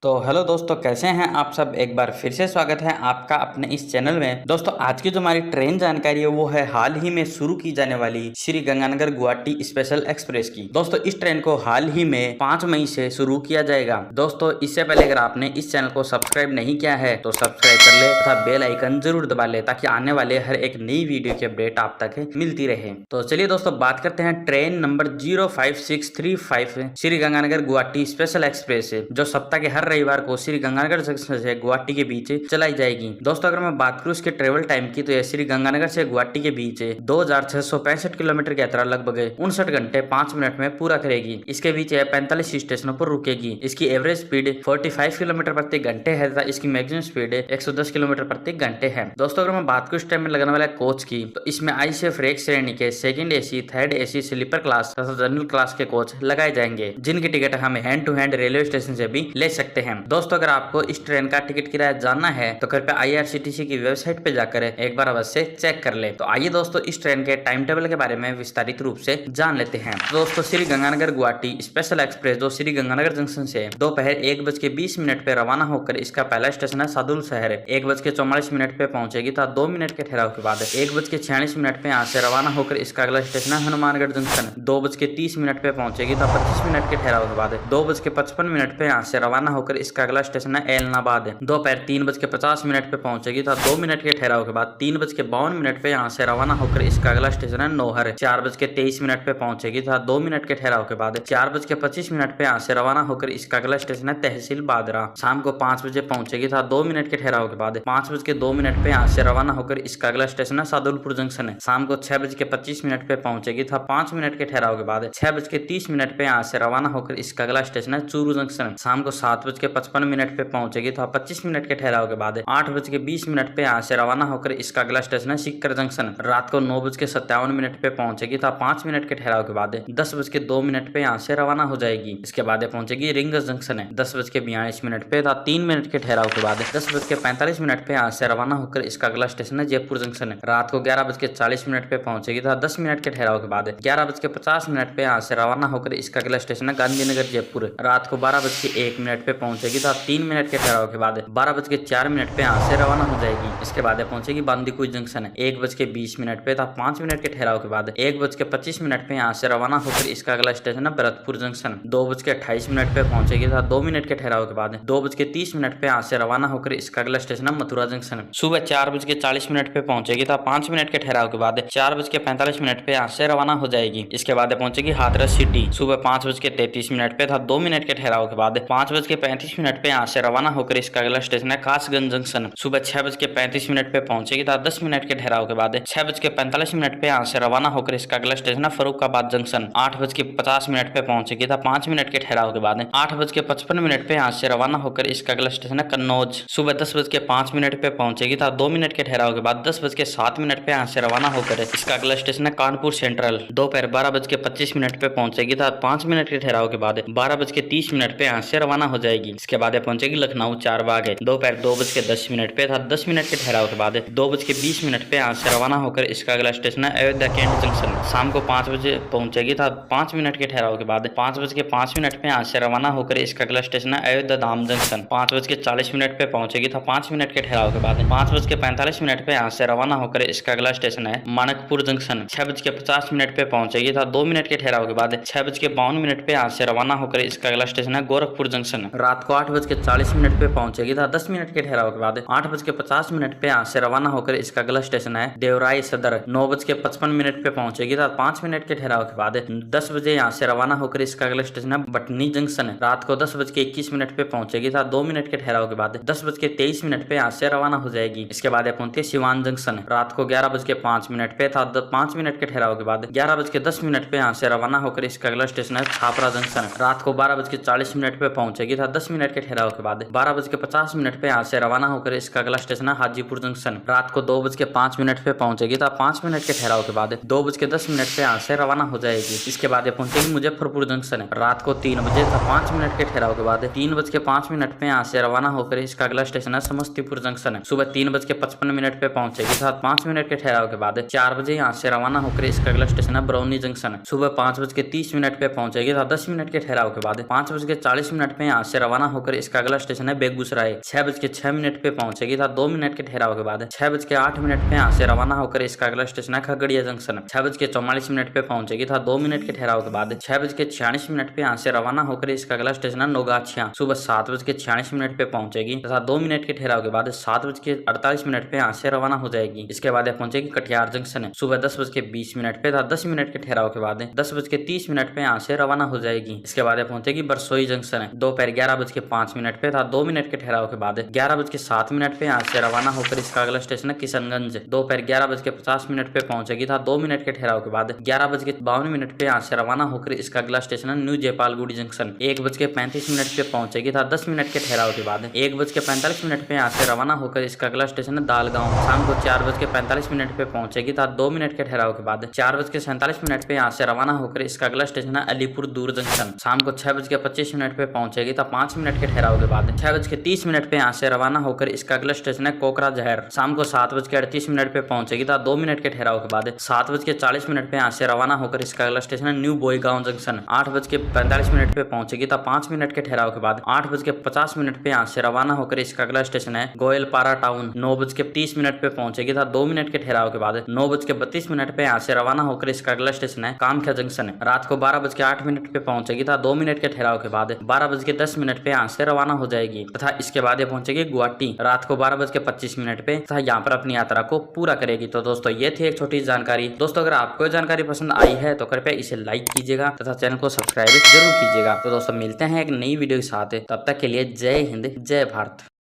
तो हेलो दोस्तों, कैसे हैं आप सब। एक बार फिर से स्वागत है आपका अपने इस चैनल में। दोस्तों, आज की जो हमारी ट्रेन जानकारी है वो है हाल ही में शुरू की जाने वाली श्री गंगानगर गुवाहाटी स्पेशल एक्सप्रेस की। दोस्तों, इस ट्रेन को हाल ही में 5 मई से शुरू किया जाएगा। दोस्तों, इससे पहले अगर आपने इस चैनल को सब्सक्राइब नहीं किया है तो सब्सक्राइब कर ले तथा बेल आइकन जरूर दबा ले, ताकि आने वाले हर एक नई वीडियो की अपडेट आप तक मिलती रहे। तो चलिए दोस्तों, बात करते हैं train number 05635 Shri Ganganagar Guwahati special express जो सप्ताह के हर रविवार को श्री गंगानगर जंक्शन से गुवाहाटी के बीच चलाई जाएगी। दोस्तों, अगर मैं बात करूं इसके ट्रेवल टाइम की, तो यह श्री गंगानगर से गुवाहाटी के बीच 2665 किलोमीटर की यात्रा लगभग 59 घंटे 5 मिनट में पूरा करेगी। इसके बीच यह 45 स्टेशनों पर रुकेगी। इसकी एवरेज स्पीड 45 किलोमीटर प्रति घंटे है तथा इसकी मैक्सिमम स्पीड 110 किलोमीटर प्रति घंटे है। दोस्तों, अगर मैं बात करूं इस टाइम में लगने वाला कोच की, तो इसमें आईसीएफ रेक श्रेणी के second AC, third AC, sleeper class तथा जनरल क्लास के कोच लगाए जाएंगे, जिनकी टिकट हम hand to hand railway station से भी ले सकते हैं। दोस्तों, अगर आपको इस ट्रेन का टिकट किराया जानना है तो कृपया आईआरसीटीसी की वेबसाइट पे जाकर एक बार अवश्य चेक कर ले। तो आइए दोस्तों, इस ट्रेन के टाइम टेबल के बारे में विस्तारित रूप से जान लेते हैं। तो दोस्तों, श्री गंगानगर गुवाहाटी स्पेशल एक्सप्रेस जो श्री गंगानगर जंक्शन से दोपहर 1:20 पे रवाना होकर इसका पहला स्टेशन है सादुल शहर 1:44 पे पहुंचेगी तथा 2 मिनट के ठहराव के बाद 1:46 पे यहाँ से रवाना होकर इसका अगला स्टेशन है हनुमानगढ़ जंक्शन 2:30 पे पहुंचेगी तथा 25 मिनट के ठहराव के बाद 2:55 पे यहाँ से रवाना होकर इसका अगला स्टेशन है एलनाबाद दोपहर 3:50 पे पहुंचेगी तथा 2 मिनट के ठहराव के बाद 3:52 पे यहाँ से रवाना होकर इसका अगला स्टेशन है नौहर 4:23 पे पहुंचेगी तथा 2 मिनट के ठहराव के बाद 4:25 पे यहाँ से रवाना होकर इसका अगला स्टेशन है तहसील बादरा शाम को 5 बजे पहुंचेगी तथा 2 मिनट के ठहराव के बाद 5:02 पे यहाँ से रवाना होकर इसका अगला स्टेशन है सादुलपुर जंक्शन है शाम को 6:25 पे पहुंचेगी तथा 5 मिनट के ठहराव के बाद 6:30 पे यहाँ से रवाना होकर इसका अगला स्टेशन है चूरू जंक्शन शाम को 7:55 पे पहुंचेगी तथा 25 मिनट के ठहराव के बाद 8:20 पे यहाँ से रवाना होकर इसका अगला स्टेशन है सीकर जंक्शन रात को 9:57 पे पहुंचेगी तथा 5 मिनट के ठहराव के बाद 10:02 पे यहाँ से रवाना हो जाएगी। इसके बाद पहुंचेगी रिंगस जंक्शन है 10:42 पे तथा 3 मिनट के ठहराव के बाद 10:45 पे यहाँ से रवाना होकर इसका अगला स्टेशन है जयपुर जंक्शन है रात को 11:40 पे पहुंचेगी तथा 10 मिनट के ठहराव के बाद 11:50 पे यहाँ से रवाना होकर इसका अगला स्टेशन है गांधीनगर जयपुर रात को 12:01 पे पहुंचेगी तथा 3 मिनट के ठहराव के बाद 12:04 पे यहाँ से रवाना हो जाएगी। इसके बाद पहुंचेगी बांदीकुई जंक्शन 1:20 पे तथा 5 मिनट के ठहराव के बाद 1:25 पे यहाँ से रवाना होकर इसका अगला स्टेशन है भरतपुर जंक्शन 2:28 पे पहुंचेगी तथा 2 मिनट के ठहराव के बाद 2:30 पे यहाँ से रवाना होकर इसका अगला स्टेशन है मथुरा जंक्शन सुबह 4:40 पे पहुंचेगी तथा 5 मिनट के ठहराव के बाद 4:45 पे यहाँ से रवाना हो जाएगी। इसके बाद पहुंचेगी हाथरस सिटी सुबह 5:33 पे तथा 2 मिनट के ठहराव के बाद 5:35 पे यहाँ से रवाना होकर इसका अगला स्टेशन है कासगंज जंक्शन सुबह 6:35 पे पहुंचेगी तथा 10 मिनट के ठहराव के बाद 6:45 पे यहाँ से रवाना होकर इसका अगला स्टेशन है फरुखाबाद जंक्शन 8:50 पे पहुंचेगी तथा 5 मिनट के ठहराव के बाद 8:55 पे यहाँ से रवाना होकर इसका अगला स्टेशन है कन्नौज सुबह 10:05 पे पहुंचेगी तथा 2 मिनट के ठहराव के बाद 10:07 पे यहाँ से रवाना होकर इसका अगला स्टेशन है कानपुर सेंट्रल दोपहर 12:25 पे पहुंचेगी तथा 5 मिनट के ठहराव के बाद 12:30 पे यहाँ से रवाना हो जाएगी। इसके बाद पहुंचेगी लखनऊ चारबाग दोपहर 2:10 पे तथा 10 मिनट के ठहराव के बाद 2:20 पे यहाँ से रवाना होकर इसका अगला स्टेशन है अयोध्या कैंट जंक्शन शाम को 5 बजे पहुंचेगी तथा 5 मिनट के ठहराव के बाद 5:05 पे यहाँ से रवाना होकर इसका अगला स्टेशन है अयोध्या धाम जंक्शन 5:40 पे पहुंचेगी तथा 5 मिनट के ठहराव के बाद 5:45 पे यहाँ से रवाना होकर इसका अगला स्टेशन है मानकपुर जंक्शन 6:50 पे पहुंचेगी तथा 2 मिनट के ठहराव के बाद 6:52 पे यहाँ से रवाना होकर इसका अगला स्टेशन है गोरखपुर जंक्शन रात को 8:40 पे पहुंचेगी तथा 10 मिनट के ठहराव के बाद 8:50 पे यहाँ से रवाना होकर इसका अगला स्टेशन है देवराई सदर 9:55 पे पहुंचेगी तथा 5 मिनट के ठहराव के बाद 10 बजे यहाँ से रवाना होकर इसका अगला स्टेशन है बटनी जंक्शन रात को 10:21 पे पहुंचेगी तथा 2 मिनट के ठहराव के बाद 10:23 पे यहाँ से रवाना हो जाएगी। इसके बाद पहुंचती है सिवान जंक्शन रात को 11:05 पे तथा 5 मिनट के ठहराव के बाद 11:10 पे यहाँ से रवाना होकर इसका अगला स्टेशन है छापरा जंक्शन रात को 12:40 पे पहुंचेगी तथा 10 मिनट के ठहराव के बाद 12:50 पे यहाँ से रवाना होकर इसका अगला स्टेशन है हाजीपुर जंक्शन रात को 2:05 पे पहुंचेगी तथा 5 मिनट के ठहराव के बाद 2:10 पे यहाँ से रवाना हो जाएगी। इसके बाद पहुंचेगी मुजफ्फरपुर जंक्शन रात को 3 बजे तथा 5 मिनट के ठहराव के बाद 3:05 पे यहाँ से रवाना होकर इसका अगला स्टेशन है समस्तीपुर जंक्शन सुबह 3:55 पे पहुंचेगी तथा 5 मिनट के ठहराव के बाद 4 बजे यहाँ से रवाना होकर इसका अगला स्टेशन है बरौनी जंक्शन सुबह 5:30 पे पहुंचेगी तथा 10 मिनट के ठहराव के बाद 5:40 पे यहाँ से रवाना होकर इसका अगला स्टेशन है बेगूसराय। 6:06 पे पहुंचेगी तथा 2 मिनट के ठहराव के बाद 6:08 पे यहाँ से रवाना होकर इसका अगला स्टेशन है खगड़िया जंक्शन। 6:44 पे पहुंचेगी तथा 2 मिनट के ठहराव के बाद 6:46 पे यहाँ से रवाना होकर इसका अगला स्टेशन है नौगाछिया। सुबह 7:46 पे पहुंचेगी तथा 2 मिनट के ठहराव के बाद 7:48 पे यहाँ से रवाना हो जाएगी। इसके बाद पहुंचेगी कटिहार जंक्शन। सुबह 10:20 पे तथा 10 मिनट के ठहराव के बाद 10:30 पे यहाँ से रवाना हो जाएगी। इसके बाद पहुंचेगी बरसोई जंक्शन। दोपहर 11:05 पे तथा 2 मिनट के ठहराव के बाद 11:07 पे यहाँ से रवाना होकर इसका अगला स्टेशन है किशनगंज। दोपहर 11:50 पे पहुंचेगी तथा 2 मिनट के ठहराव के बाद 11:52 पे यहाँ से रवाना होकर इसका अगला स्टेशन है न्यू जयपालगुड़ी जंक्शन। 1:35 पे पहुंचेगी तथा 10 मिनट के ठहराव के बाद 1:45 पे यहाँ से रवाना होकर इसका अगला स्टेशन है दालगांव। शाम को 4:45 पे पहुंचेगी तथा 2 मिनट के ठहराव के बाद 4:47 पे यहाँ से रवाना होकर इसका अगला स्टेशन है अलीपुर दूर जंक्शन। शाम को 6:25 पे पहुंचेगी तथा 5 मिनट के ठहराव के बाद 6:30 पे यहाँ से रवाना होकर इसका अगला स्टेशन है कोकराझार। शाम को 7:38 पे पहुंचेगी तथा 2 मिनट के ठहराव के बाद 7:40 पे यहाँ से रवाना होकर इसका अगला स्टेशन है न्यू बोईगांव जंक्शन। 8:45 पे पहुंचेगी तथा 5 मिनट के ठहराव के बाद 8:50 पे यहाँ से रवाना होकर इसका अगला स्टेशन है गोयलपारा टाउन। 9:30 पे पहुंचेगी तथा 2 मिनट के ठहराव के बाद 9:32 पे यहाँ से रवाना होकर इसका अगला स्टेशन है कामख्या जंक्शन। रात को 12:08 पे पहुंचेगी तथा 2 मिनट के ठहराव के बाद 12:10 पे यहाँ से रवाना हो जाएगी तथा इसके बाद ये पहुंचेगी गुवाहाटी रात को 12:25 पे तथा यहाँ पर अपनी यात्रा को पूरा करेगी। तो दोस्तों ये थी एक छोटी जानकारी। दोस्तों अगर आपको जानकारी पसंद आई है तो कृपया इसे लाइक कीजिएगा तथा चैनल को सब्सक्राइब जरूर कीजिएगा। तो दोस्तों मिलते हैं एक नई वीडियो के साथ, तब तक के लिए जय हिंद जय भारत।